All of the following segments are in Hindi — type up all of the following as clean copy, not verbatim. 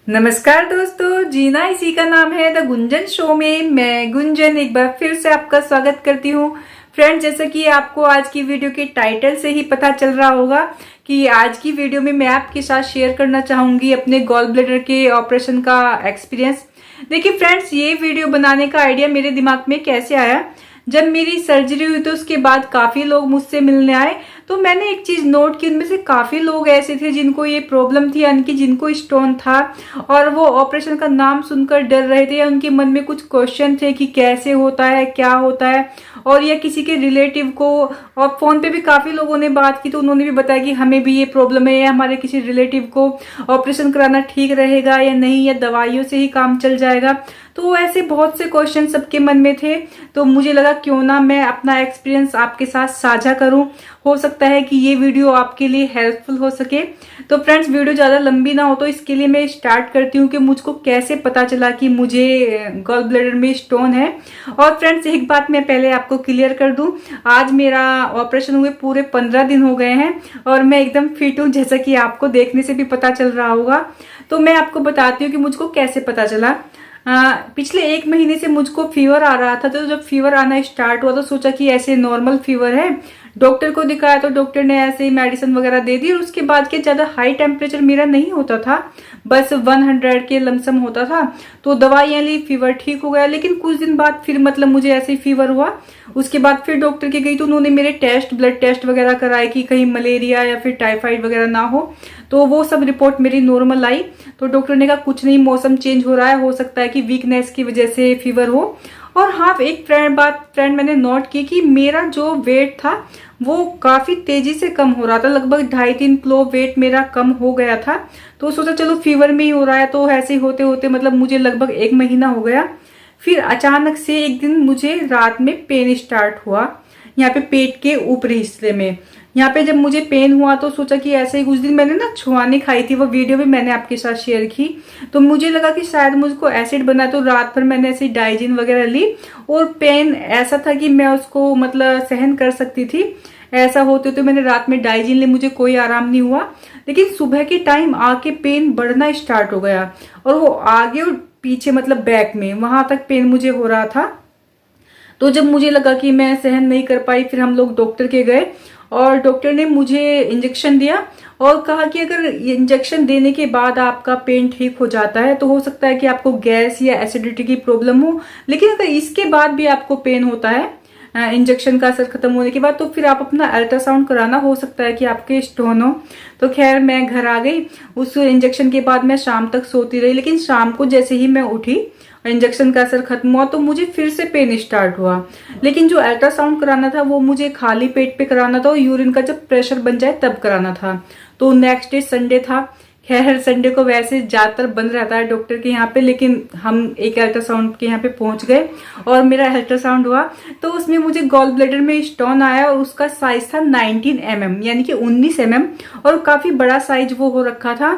नमस्कार दोस्तों, जीना इसी का नाम है। द गुंजन शो में मैं गुंजन एक बार फिर से आपका स्वागत करती हूँ। फ्रेंड्स, जैसा कि आपको आज की वीडियो के टाइटल से ही पता चल रहा होगा कि आज की वीडियो में मैं आपके साथ शेयर करना चाहूंगी अपने गॉल ब्लैडर के ऑपरेशन का एक्सपीरियंस। देखिए फ्रेंड्स, ये वीडियो बनाने का आइडिया मेरे दिमाग में कैसे आया, जब मेरी सर्जरी हुई तो उसके बाद काफी लोग मुझसे मिलने आए तो मैंने एक चीज नोट की, उनमें से काफी लोग ऐसे थे जिनको ये प्रॉब्लम थी, यानी कि जिनको स्टोन था और वो ऑपरेशन का नाम सुनकर डर रहे थे या उनके मन में कुछ क्वेश्चन थे कि कैसे होता है, क्या होता है, और या किसी के रिलेटिव को। और फोन पे भी काफी लोगों ने बात की तो उन्होंने भी बताया कि हमें भी ये प्रॉब्लम है या हमारे किसी रिलेटिव को ऑपरेशन कराना ठीक रहेगा या नहीं, या दवाइयों से ही काम चल जाएगा। तो ऐसे बहुत से क्वेश्चन सबके मन में थे, तो मुझे लगा क्यों ना मैं अपना एक्सपीरियंस आपके साथ साझा करूं। हो सकता है कि ये वीडियो आपके लिए हेल्पफुल हो सके। तो फ्रेंड्स, वीडियो ज़्यादा लंबी ना हो तो इसके लिए मैं स्टार्ट करती हूँ कि मुझको कैसे पता चला कि मुझे गॉल ब्लैडर में स्टोन है। और फ्रेंड्स, एक बात मैं पहले आपको क्लियर कर दूं, आज मेरा ऑपरेशन हुए पूरे 15 दिन हो गए हैं और मैं एकदम फिट हूँ, जैसा कि आपको देखने से भी पता चल रहा होगा। तो मैं आपको बताती हूँ कि मुझको कैसे पता चला। पिछले 1 महीने से मुझको फीवर आ रहा था, तो जब फीवर आना स्टार्ट हुआ तो सोचा कि ऐसे नॉर्मल फीवर है। डॉक्टर को दिखाया तो डॉक्टर ने ऐसे ही मेडिसिन वगैरह दे दी और उसके बाद के ज्यादा हाई टेम्परेचर मेरा नहीं होता था, बस 100 के लमसम होता था। तो दवाइयां ली, फीवर ठीक हो गया। लेकिन कुछ दिन बाद फिर मुझे ऐसे ही फीवर हुआ। उसके बाद फिर डॉक्टर के गई तो उन्होंने मेरे ब्लड टेस्ट वगैरह कराए कि कहीं मलेरिया या फिर टाइफाइड वगैरह ना हो। तो वो सब रिपोर्ट मेरी नॉर्मल आई। तो डॉक्टर ने कहा कुछ नहीं, मौसम चेंज हो रहा है, हो सकता है कि वीकनेस की वजह से फीवर हो। और हाँ, एक फ्रेंड मैंने नोट की कि मेरा जो वेट था वो काफी तेजी से कम हो रहा था, लगभग 2.5-3 किलो वेट मेरा कम हो गया था। तो सोचा चलो फीवर में ही हो रहा है। तो ऐसे ही होते होते मुझे लगभग 1 महीना हो गया। फिर अचानक से एक दिन मुझे रात में पेन स्टार्ट हुआ, यहाँ पे पेट के ऊपरी हिस्से में। यहाँ पे जब मुझे पेन हुआ तो सोचा कि ऐसे ही कुछ दिन मैंने ना छुआने खाई थी, वो वीडियो भी मैंने आपके साथ शेयर की। तो मुझे लगा कि शायद मुझको एसिड बना, तो रात भर मैंने ऐसे डाइजिन वगैरह ली और पेन ऐसा था कि मैं उसको सहन कर सकती थी। ऐसा होते तो मैंने रात में डाइजिन ली, मुझे कोई आराम नहीं हुआ। लेकिन सुबह के टाइम आके पेन बढ़ना स्टार्ट हो गया और वो आगे और पीछे बैक में वहां तक पेन मुझे हो रहा था। तो जब मुझे लगा कि मैं सहन नहीं कर पाई, फिर हम लोग डॉक्टर के गए और डॉक्टर ने मुझे इंजेक्शन दिया और कहा कि अगर इंजेक्शन देने के बाद आपका पेन ठीक हो जाता है तो हो सकता है कि आपको गैस या एसिडिटी की प्रॉब्लम हो। लेकिन अगर इसके बाद भी आपको पेन होता है इंजेक्शन का असर खत्म होने के बाद, तो फिर आप अपना अल्ट्रासाउंड कराना, हो सकता है कि आपके स्टोन हो। तो खैर मैं घर आ गई। उस इंजेक्शन के बाद मैं शाम तक सोती रही, लेकिन शाम को जैसे ही मैं उठी, इंजेक्शन का असर खत्म हुआ तो मुझे फिर से पेन स्टार्ट हुआ। लेकिन जो अल्ट्रासाउंड कराना था वो मुझे खाली पेट पे कराना था और यूरिन का जब प्रेशर बन जाए तब कराना था। तो नेक्स्ट डे संडे था। खैर संडे को वैसे ज्यादातर बंद रहता है डॉक्टर के यहाँ पे, लेकिन हम एक अल्ट्रासाउंड के यहाँ पे पहुंच गए और मेरा अल्ट्रासाउंड हुआ तो उसमें मुझे गॉल ब्लैडर में स्टोन आया और उसका साइज था 19 mm, यानी कि 19 mm, और काफी बड़ा साइज वो हो रखा था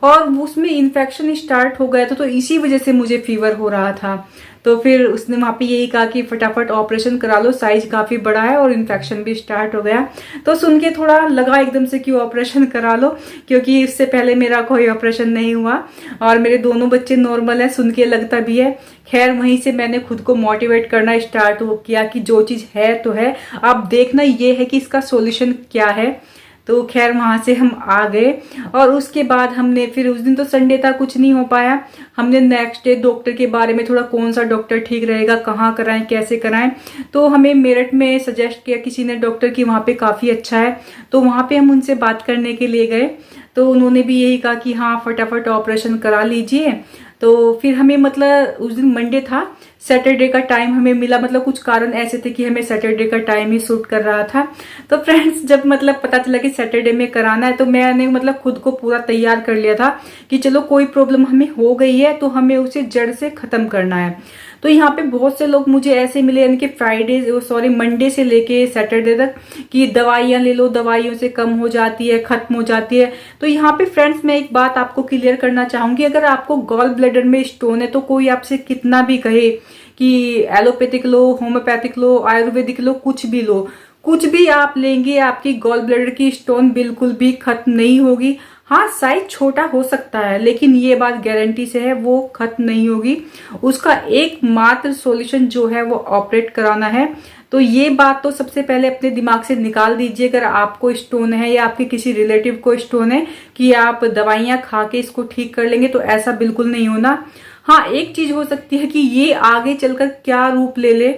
और उसमें इन्फेक्शन स्टार्ट हो गया था। तो इसी वजह से मुझे फीवर हो रहा था। तो फिर उसने वहां पे यही कहा कि फटाफट ऑपरेशन करा लो, साइज काफी बड़ा है और इन्फेक्शन भी स्टार्ट हो गया। तो सुन के थोड़ा लगा एकदम से कि ऑपरेशन करा लो, क्योंकि इससे पहले मेरा कोई ऑपरेशन नहीं हुआ और मेरे दोनों बच्चे नॉर्मल है, सुन के लगता भी है। खैर वहीं से मैंने खुद को मोटिवेट करना स्टार्ट किया कि जो चीज है तो है, अब देखना ये है कि इसका सॉल्यूशन क्या है। तो खैर वहां से हम आ गए और उसके बाद हमने फिर उस दिन तो संडे था, कुछ नहीं हो पाया। हमने नेक्स्ट डे डॉक्टर के बारे में थोड़ा कौन सा डॉक्टर ठीक रहेगा, कहाँ कराएं, कैसे कराएं, तो हमें मेरठ में सजेस्ट किया किसी ने डॉक्टर की, वहां पे काफी अच्छा है। तो वहां पे हम उनसे बात करने के लिए गए तो उन्होंने भी यही कहा कि हाँ फटाफट ऑपरेशन करा लीजिए। तो फिर हमें उस दिन मंडे था, सैटरडे का टाइम हमें मिला, कुछ कारण ऐसे थे कि हमें सैटरडे का टाइम ही सूट कर रहा था। तो फ्रेंड्स, जब पता चला कि सैटरडे में कराना है तो मैंने खुद को पूरा तैयार कर लिया था कि चलो कोई प्रॉब्लम हमें हो गई है तो हमें उसे जड़ से खत्म करना है। तो यहाँ पे बहुत से लोग मुझे ऐसे मिले, यानी कि मंडे से लेके सैटरडे तक, कि दवाइयां ले लो, दवाइयों से कम हो जाती है, खत्म हो जाती है। तो यहाँ पे फ्रेंड्स मैं एक बात आपको क्लियर करना चाहूंगी, अगर आपको गॉल ब्लैडर में स्टोन है तो कोई आपसे कितना भी कहे कि एलोपैथिक लो, होम्योपैथिक लो, आयुर्वेदिक लो, कुछ भी लो, कुछ भी आप लेंगे आपकी गॉल ब्लैडर की स्टोन बिल्कुल भी खत्म नहीं होगी। हाँ, साइज छोटा हो सकता है, लेकिन ये बात गारंटी से है वो खत्म नहीं होगी। उसका एकमात्र सॉल्यूशन जो है वो ऑपरेट कराना है। तो ये बात तो सबसे पहले अपने दिमाग से निकाल दीजिए, अगर आपको स्टोन है या आपके किसी रिलेटिव को स्टोन है, कि आप दवाइयां खा के इसको ठीक कर लेंगे, तो ऐसा बिल्कुल नहीं होना। हाँ, एक चीज हो सकती है कि ये आगे चलकर क्या रूप ले ले,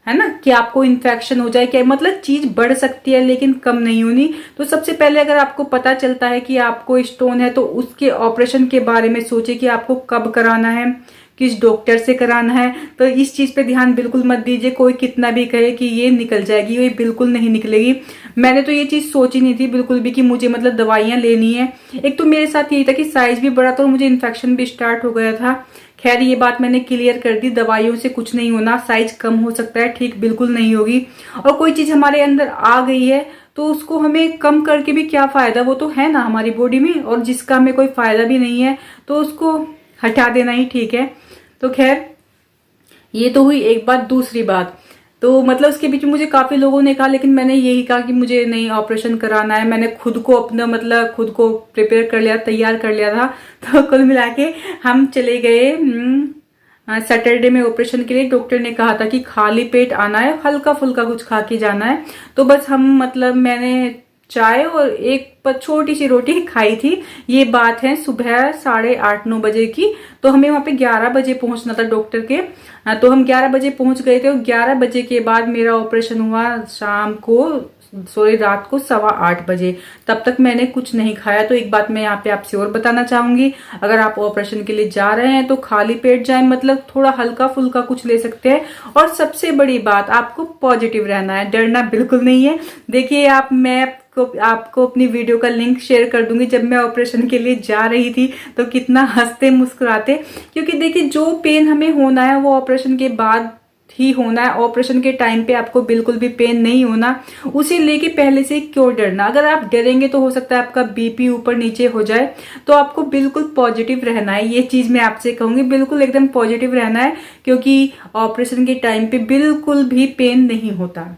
है ना, कि आपको इन्फेक्शन हो जाए, क्या मतलब चीज बढ़ सकती है लेकिन कम नहीं होनी। तो सबसे पहले अगर आपको पता चलता है कि आपको स्टोन है, तो उसके ऑपरेशन के बारे में सोचिए कि आपको कब कराना है, किस डॉक्टर से कराना है। तो इस चीज पे ध्यान बिल्कुल मत दीजिए, कोई कितना भी कहे कि ये निकल जाएगी, ये बिल्कुल नहीं निकलेगी। मैंने तो ये चीज सोची नहीं थी बिल्कुल भी कि मुझे मतलब दवाइयां लेनी है। एक तो मेरे साथ यही था कि साइज भी बड़ा था और मुझे इन्फेक्शन भी स्टार्ट हो गया था। खैर ये बात मैंने क्लियर कर दी, दवाइयों से कुछ नहीं होना, साइज कम हो सकता है, ठीक बिल्कुल नहीं होगी। और कोई चीज हमारे अंदर आ गई है तो उसको हमें कम करके भी क्या फायदा, वो तो है ना हमारी बॉडी में, और जिसका हमें कोई फायदा भी नहीं है तो उसको हटा देना ही ठीक है। तो खैर ये तो हुई एक बात। दूसरी बात तो मतलब उसके बीच में मुझे काफी लोगों ने कहा, लेकिन मैंने यही कहा कि मुझे नहीं ऑपरेशन कराना है। मैंने खुद को अपना मतलब खुद को प्रिपेयर कर लिया, तैयार कर लिया था। तो कुल मिला के हम चले गए सैटरडे में ऑपरेशन के लिए। डॉक्टर ने कहा था कि खाली पेट आना है, हल्का फुल्का कुछ खा के जाना है। तो बस हम मतलब मैंने चाय और एक छोटी सी रोटी खाई थी। ये बात है सुबह 8:30-9 बजे की। तो हमें वहां पे 11 बजे पहुंचना था डॉक्टर के। तो हम 11 बजे पहुंच गए थे और 11 बजे के बाद मेरा ऑपरेशन हुआ शाम को, सॉरी रात को 7:15 बजे। तब तक मैंने कुछ नहीं खाया। तो एक बात मैं यहाँ पे आपसे और बताना चाहूंगी, अगर आप ऑपरेशन के लिए जा रहे हैं तो खाली पेट जाए, मतलब थोड़ा हल्का फुल्का कुछ ले सकते हैं। और सबसे बड़ी बात, आपको पॉजिटिव रहना है, डरना बिल्कुल नहीं है। देखिए आप, मैं आपको अपनी वीडियो का लिंक शेयर कर दूंगी। जब मैं ऑपरेशन के लिए जा रही थी तो कितना हंसते मुस्कुराते, क्योंकि देखिए जो पेन हमें होना है वो ऑपरेशन के बाद ही होना है। ऑपरेशन के टाइम पे आपको बिल्कुल भी पेन नहीं होना, उसे लेके पहले से क्यों डरना। अगर आप डरेंगे तो हो सकता है आपका बीपी ऊपर नीचे हो जाए। तो आपको बिल्कुल पॉजिटिव रहना है, ये चीज मैं आपसे कहूंगी, बिल्कुल एकदम पॉजिटिव रहना है। क्योंकि ऑपरेशन के टाइम पे बिल्कुल भी पेन नहीं होता।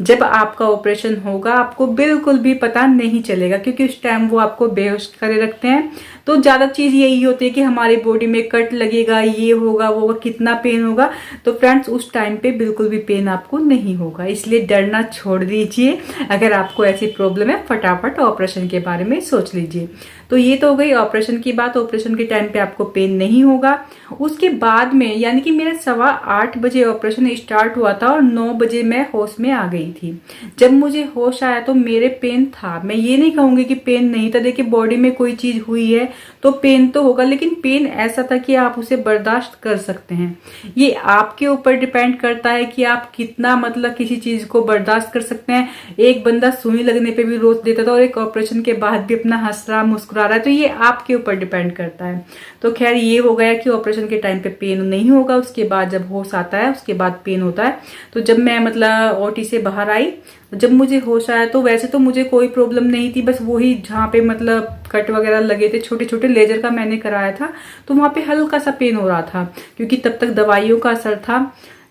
जब आपका ऑपरेशन होगा आपको बिल्कुल भी पता नहीं चलेगा, क्योंकि उस टाइम वो आपको बेहोश करे रखते हैं। तो ज्यादा चीज यही होती है कि हमारी बॉडी में कट लगेगा, ये होगा वो होगा, कितना पेन होगा। तो फ्रेंड्स उस टाइम पे बिल्कुल भी पेन आपको नहीं होगा, इसलिए डरना छोड़ दीजिए। अगर आपको ऐसी प्रॉब्लम है फटाफट ऑपरेशन के बारे में सोच लीजिए। तो ये तो हो गई ऑपरेशन की बात। ऑपरेशन के टाइम पे आपको पेन नहीं होगा। उसके बाद में यानी कि मेरा 8:15 बजे ऑपरेशन स्टार्ट हुआ था और 9 बजे मैं होश में आ गई थी। जब मुझे होश आया तो मेरे पेन था, मैं ये नहीं कहूंगी कि पेन नहीं था। देखिए बॉडी में कोई चीज हुई है तो पेन तो होगा, लेकिन पेन ऐसा था कि आप उसे बर्दाश्त कर सकते हैं। ये आपके ऊपर डिपेंड करता है कि आप कितना मतलब किसी चीज को बर्दाश्त कर सकते हैं। एक बंदा सुई लगने पे भी रोक देता था और एक ऑपरेशन के बाद भी अपना हंस रहा मुस्कुरा रहा है। तो ये आपके ऊपर डिपेंड करता है। तो खैर ये हो गया कि ऑपरेशन के टाइम पे पेन नहीं होगा। उसके बाद जब होश आता है उसके बाद पेन होता है। तो जब मैं मतलब ओटी से बाहर आई, जब मुझे होश आया तो वैसे तो मुझे कोई प्रॉब्लम नहीं थी, बस वही जहाँ पे मतलब कट वगैरह लगे थे छोटे छोटे, लेजर का मैंने कराया था, तो वहां पे हल्का सा पेन हो रहा था, क्योंकि तब तक दवाइयों का असर था।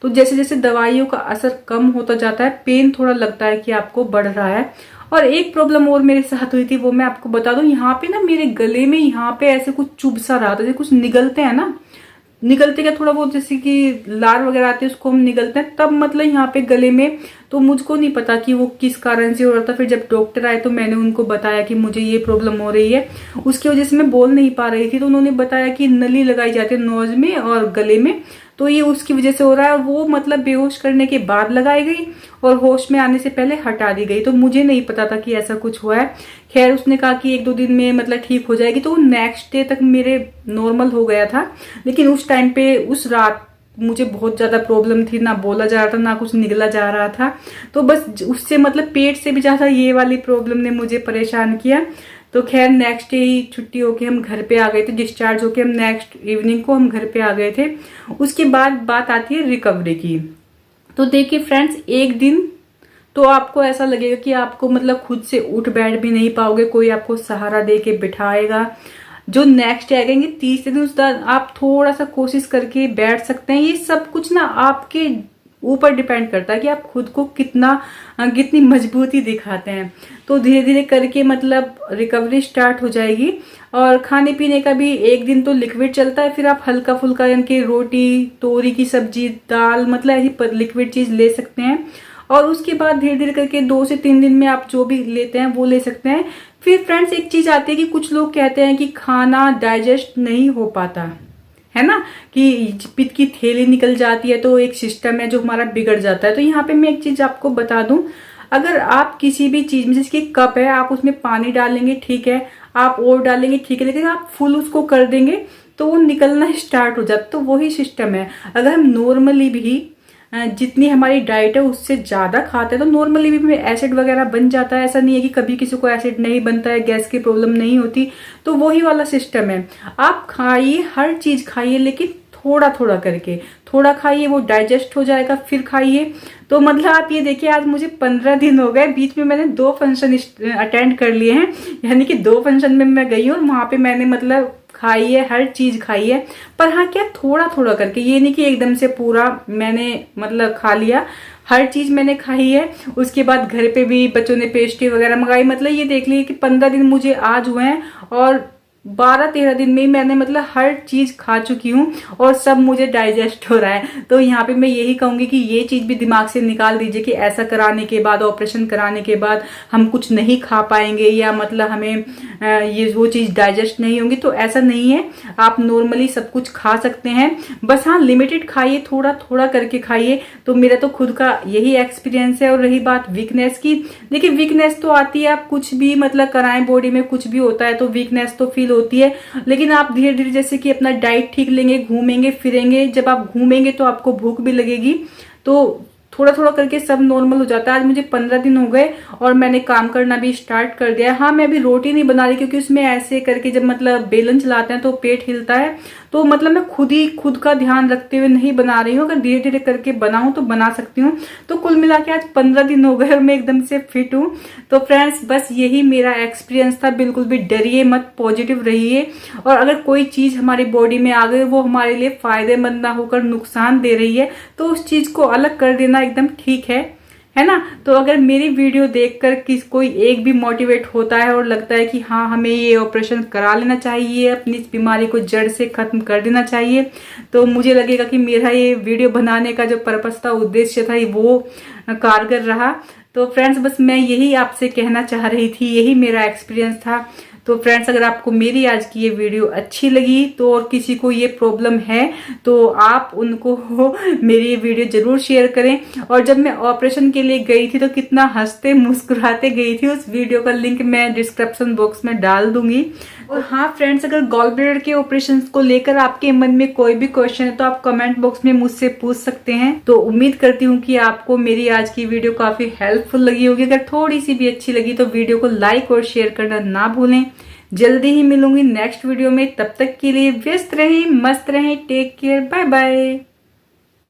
तो जैसे जैसे दवाइयों का असर कम होता जाता है पेन थोड़ा लगता है कि आपको बढ़ रहा है। और एक प्रॉब्लम और मेरे साथ हुई थी, वो मैं आपको बता दूं। यहाँ पे ना मेरे गले में यहाँ पे ऐसे कुछ चुभ सा रहा था, जैसे कुछ निगलते हैं ना, निगलते का थोड़ा बहुत जैसे कि लार वगैरह आते हैं उसको हम निगलते हैं, तब मतलब यहाँ पे गले में। तो मुझको नहीं पता कि वो किस कारण से हो रहा था। फिर जब डॉक्टर आए तो मैंने उनको बताया कि मुझे ये प्रॉब्लम हो रही है, उसकी वजह से मैं बोल नहीं पा रही थी। तो उन्होंने बताया कि नली लगाई जाती है नोज में और गले में, तो ये उसकी वजह से हो रहा है। और वो मतलब बेहोश करने के बाद लगाई गई और होश में आने से पहले हटा दी गई। तो मुझे नहीं पता था कि ऐसा कुछ हुआ है। खैर उसने कहा कि 1-2 दिन में मतलब ठीक हो जाएगी। तो नेक्स्ट डे तक मेरे नॉर्मल हो गया था। लेकिन उस टाइम पे उस रात मुझे बहुत ज्यादा प्रॉब्लम थी, ना बोला जा रहा था ना कुछ निकला जा रहा था। तो बस उससे मतलब पेट से भी ज्यादा ये वाली प्रॉब्लम ने मुझे परेशान किया। तो खैर नेक्स्ट डे ही छुट्टी होके हम घर पे आ गए थे, डिस्चार्ज होके हम नेक्स्ट इवनिंग को हम घर पे आ गए थे। उसके बाद बात आती है रिकवरी की। तो देखिए फ्रेंड्स, एक दिन तो आपको ऐसा लगेगा कि आपको मतलब खुद से उठ बैठ भी नहीं पाओगे, कोई आपको सहारा दे के बिठाएगा। जो नेक्स्ट आएंगे तीसरे दिन, उस दिन आप थोड़ा सा कोशिश करके बैठ सकते हैं। ये सब कुछ ना आपके ऊपर डिपेंड करता है कि आप खुद को कितनी मजबूती दिखाते हैं। तो धीरे धीरे करके मतलब रिकवरी स्टार्ट हो जाएगी। और खाने पीने का भी एक दिन तो लिक्विड चलता है, फिर आप हल्का फुल्का यानी कि रोटी, तोरी की सब्जी, दाल, मतलब ऐसी लिक्विड चीज ले सकते हैं। और उसके बाद धीरे धीरे करके 2 से 3 दिन में आप जो भी लेते हैं वो ले सकते हैं। फिर फ्रेंड्स एक चीज आती है कि कुछ लोग कहते हैं कि खाना डाइजेस्ट नहीं हो पाता है ना, कि पित्त की थैली निकल जाती है, तो एक सिस्टम है जो हमारा बिगड़ जाता है। तो यहाँ पे मैं एक चीज आपको बता दूं, अगर आप किसी भी चीज में, जैसे कि कप है, आप उसमें पानी डालेंगे ठीक है, आप और डालेंगे ठीक है, लेकिन आप फुल उसको कर देंगे तो वो निकलना स्टार्ट हो जाता है। तो वही सिस्टम है, अगर हम नॉर्मली भी जितनी हमारी डाइट है उससे ज्यादा खाते हैं तो नॉर्मली भी एसिड वगैरह बन जाता है। ऐसा नहीं है कि कभी किसी को एसिड नहीं बनता है, गैस की प्रॉब्लम नहीं होती। तो वही वाला सिस्टम है, आप खाइए, हर चीज खाइए, लेकिन थोड़ा थोड़ा करके, थोड़ा खाइए, वो डाइजेस्ट हो जाएगा, फिर खाइए। तो मतलब आप ये देखिए, आज मुझे 15 दिन हो गए, बीच में मैंने 2 फंक्शन अटेंड कर लिए हैं, यानी कि 2 फंक्शन में मैं गई हूँ और वहां पे मैंने मतलब खाई है, हर चीज खाई है। पर हाँ, क्या थोड़ा थोड़ा करके, ये नहीं कि एकदम से पूरा मैंने मतलब खा लिया, हर चीज मैंने खाई है। उसके बाद घर पे भी बच्चों ने पेस्ट्री वगैरह मंगाई। मतलब ये देख लीजिए कि 15 दिन मुझे आज हुए हैं और 12-13 दिन में ही मैंने मतलब हर चीज खा चुकी हूँ और सब मुझे डाइजेस्ट हो रहा है। तो यहाँ पे मैं यही कहूंगी कि ये चीज भी दिमाग से निकाल दीजिए कि ऐसा कराने के बाद, ऑपरेशन कराने के बाद हम कुछ नहीं खा पाएंगे या मतलब हमें ये वो चीज डाइजेस्ट नहीं होंगी। तो ऐसा नहीं है, आप नॉर्मली सब कुछ खा सकते हैं, बस हाँ लिमिटेड खाइए, थोड़ा थोड़ा करके खाइए। तो मेरा तो खुद का यही एक्सपीरियंस है। और रही बात वीकनेस की, देखिए वीकनेस तो आती है, आप कुछ भी मतलब कराएं, बॉडी में कुछ भी होता है तो वीकनेस तो फील होती है। लेकिन आप धीरे धीरे जैसे कि अपना डाइट ठीक लेंगे, घूमेंगे फिरेंगे, जब आप घूमेंगे तो आपको भूख भी लगेगी, तो थोड़ा थोड़ा करके सब नॉर्मल हो जाता है। आज मुझे 15 दिन हो गए और मैंने काम करना भी स्टार्ट कर दिया। हाँ, मैं अभी रोटी नहीं बना रही क्योंकि उसमें ऐसे करके जब मतलब बेलन चलाते हैं तो पेट हिलता है, तो मतलब मैं खुद का ध्यान रखते हुए नहीं बना रही हूँ। अगर धीरे धीरे करके बनाऊं तो बना सकती हूँ। तो कुल मिला के आज 15 दिन हो गए और मैं एकदम से फिट हूँ। तो फ्रेंड्स बस यही मेरा एक्सपीरियंस था, बिल्कुल भी डरिए मत, पॉजिटिव रहिए। और अगर कोई चीज हमारी बॉडी में आ गई, वो हमारे लिए फायदेमंद ना होकर नुकसान दे रही है, तो उस चीज को अलग कर देना एकदम ठीक है ना। तो अगर मेरी वीडियो देखकर कोई एक भी मोटिवेट होता है और लगता है कि हाँ हमें ये ऑपरेशन करा लेना चाहिए, अपनी इस बीमारी को जड़ से खत्म कर देना चाहिए, तो मुझे लगेगा कि मेरा ये वीडियो बनाने का जो पर्पस था, उद्देश्य था, वो कारगर रहा। तो फ्रेंड्स बस मैं यही आपसे कहना चाह रही थी, यही मेरा एक्सपीरियंस था। तो फ्रेंड्स अगर आपको मेरी आज की ये वीडियो अच्छी लगी तो और किसी को ये प्रॉब्लम है तो आप उनको मेरी ये वीडियो जरूर शेयर करें। और जब मैं ऑपरेशन के लिए गई थी तो कितना हंसते मुस्कुराते गई थी, उस वीडियो का लिंक मैं डिस्क्रिप्शन बॉक्स में डाल दूंगी। और हाँ फ्रेंड्स, अगर गॉल ब्लैडर के ऑपरेशन को लेकर आपके मन में कोई भी क्वेश्चन है तो आप कमेंट बॉक्स में मुझसे पूछ सकते हैं। तो उम्मीद करती हूँ कि आपको मेरी आज की वीडियो काफी हेल्पफुल लगी होगी। अगर थोड़ी सी भी अच्छी लगी तो वीडियो को लाइक और शेयर करना ना भूलें। जल्दी ही मिलूंगी नेक्स्ट वीडियो में, तब तक के लिए व्यस्त रहें, मस्त रहें, टेक केयर, बाय बाय।